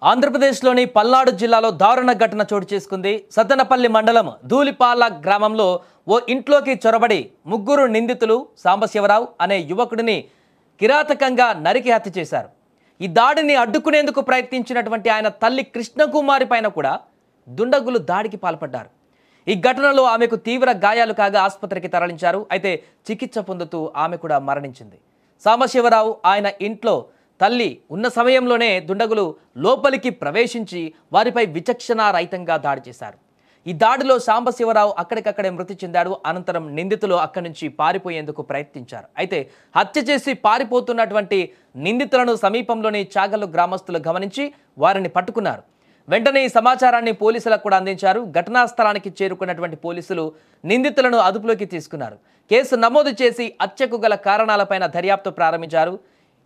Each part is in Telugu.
ఆంధ్రప్రదేశ్లోని పల్నాడు జిల్లాలో దారుణ ఘటన చోటు చేసుకుంది. సత్తెనపల్లి మండలం ధూళిపాల గ్రామంలో ఓ ఇంట్లోకి చొరబడి ముగ్గురు నిందితులు సాంబశివరావు అనే యువకుడిని కిరాతకంగా నరికి హత్య చేశారు. ఈ దాడిని అడ్డుకునేందుకు ప్రయత్నించినటువంటి ఆయన తల్లి కృష్ణకుమారి పైన కూడా దుండగులు దాడికి పాల్పడ్డారు. ఈ ఘటనలో ఆమెకు తీవ్ర గాయాలు కాగా ఆసుపత్రికి తరలించారు. అయితే చికిత్స పొందుతూ ఆమె కూడా మరణించింది. సాంబశివరావు ఆయన ఇంట్లో తల్లి ఉన్న సమయంలోనే దుండగులు లోపలికి ప్రవేశించి వారిపై విచక్షణారహితంగా దాడి చేశారు. ఈ దాడిలో సాంబశివరావు అక్కడికక్కడే మృతి చెందాడు. అనంతరం నిందితులు అక్కడి నుంచి పారిపోయేందుకు ప్రయత్నించారు. అయితే హత్య చేసి పారిపోతున్నటువంటి నిందితులను సమీపంలోని చాగల్లు గ్రామస్తులు గమనించి వారిని పట్టుకున్నారు. వెంటనే ఈ సమాచారాన్ని పోలీసులకు కూడా అందించారు. ఘటనా స్థలానికి చేరుకున్నటువంటి పోలీసులు నిందితులను అదుపులోకి తీసుకున్నారు. కేసు నమోదు చేసి హత్యకు గల కారణాలపైన దర్యాప్తు ప్రారంభించారు.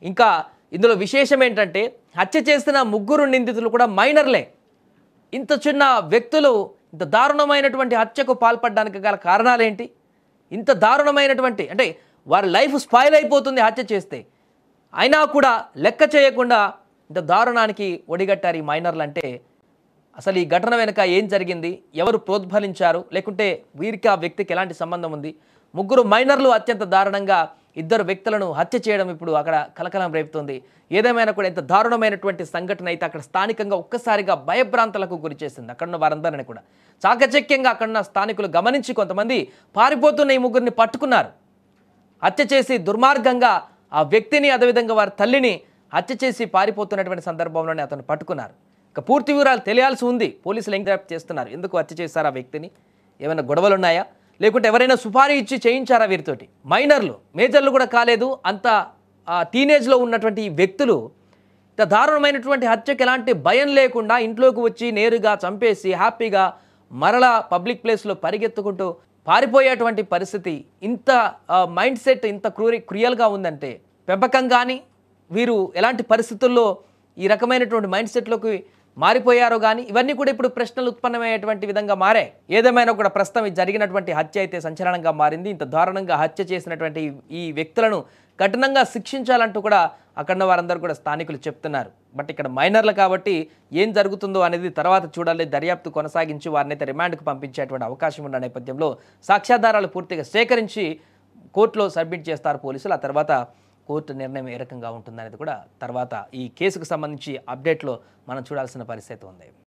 ఇంకా ఇందులో విశేషం ఏంటంటే హత్య చేసిన ముగ్గురు నిందితులు కూడా మైనర్లే. ఇంత చిన్న వ్యక్తులు ఇంత దారుణమైనటువంటి హత్యకు పాల్పడడానికి గల కారణాలేంటి? ఇంత దారుణమైనటువంటి అంటే వారి లైఫ్ స్పాయిల్ అయిపోతుంది హత్య చేస్తే, అయినా కూడా లెక్క చేయకుండా ఇంత దారుణానికి ఒడిగట్టారు ఈ మైనర్లు. అంటే అసలు ఈ ఘటన వెనుక ఏం జరిగింది, ఎవరు ప్రోద్బలించారు, లేకుంటే వీరికి ఆ వ్యక్తికి ఎలాంటి సంబంధం ఉంది? ముగ్గురు మైనర్లు అత్యంత దారుణంగా ఇద్దరు వ్యక్తులను హత్య చేయడం ఇప్పుడు అక్కడ కలకలం రేపుతుంది. ఏదేమైనా కూడా ఇంత దారుణమైనటువంటి సంఘటన అయితే అక్కడ స్థానికంగా ఒక్కసారిగా భయభ్రాంతలకు గురి చేసింది. అక్కడున్న వారందరినీ కూడా చాకచక్యంగా అక్కడున్న స్థానికులు గమనించి కొంతమంది పారిపోతున్న ఈ ముగ్గురిని పట్టుకున్నారు. హత్య చేసి దుర్మార్గంగా ఆ వ్యక్తిని అదేవిధంగా వారి తల్లిని హత్య చేసి పారిపోతున్నటువంటి సందర్భంలోనే అతను పట్టుకున్నారు. ఇక పూర్తి వివరాలు తెలియాల్సి ఉంది. పోలీసులు ఎంక్వైరీ చేస్తున్నారు. ఎందుకు హత్య చేశారు ఆ వ్యక్తిని, ఏమైనా గొడవలు ఉన్నాయా, లేకుంటే ఎవరైనా సుపారీ ఇచ్చి చేయించారా వీరితోటి? మైనర్లు, మేజర్లు కూడా కాలేదు. అంత టీనేజ్లో ఉన్నటువంటి ఈ వ్యక్తులు ఇంత దారుణమైనటువంటి హత్యకు ఎలాంటి భయం లేకుండా ఇంట్లోకి వచ్చి నేరుగా చంపేసి హ్యాపీగా మరలా పబ్లిక్ ప్లేస్లో పరిగెత్తుకుంటూ పారిపోయేటువంటి పరిస్థితి, ఇంత మైండ్ సెట్ ఇంత క్రూయల్గా ఉందంటే పెంపకం కానీ వీరు ఎలాంటి పరిస్థితుల్లో ఈ రకమైనటువంటి మైండ్ సెట్లోకి మారిపోయారో కానీ ఇవన్నీ కూడా ఇప్పుడు ప్రశ్నలు ఉత్పన్నమయ్యేటువంటి విధంగా మారాయి. ఏదేమైనా కూడా ప్రస్తుతం జరిగినటువంటి హత్య అయితే సంచలనంగా మారింది. ఇంత దారుణంగా హత్య చేసినటువంటి ఈ వ్యక్తులను కఠినంగా శిక్షించాలంటూ కూడా అక్కడ వారందరూ కూడా స్థానికులు చెప్తున్నారు. బట్ ఇక్కడ మైనర్లు కాబట్టి ఏం జరుగుతుందో అనేది తర్వాత చూడాలి. దర్యాప్తు కొనసాగించి వారిని అయితే రిమాండ్కు పంపించేటువంటి అవకాశం ఉన్న నేపథ్యంలో సాక్ష్యాధారాలు పూర్తిగా సేకరించి కోర్టులో సబ్మిట్ చేస్తారు పోలీసులు. ఆ తర్వాత కోర్టు నిర్ణయం ఏ రకంగా ఉంటుందనేది కూడా తర్వాత ఈ కేసుకు సంబంధించి అప్డేట్లో మనం చూడాల్సిన పరిస్థితి ఉంది.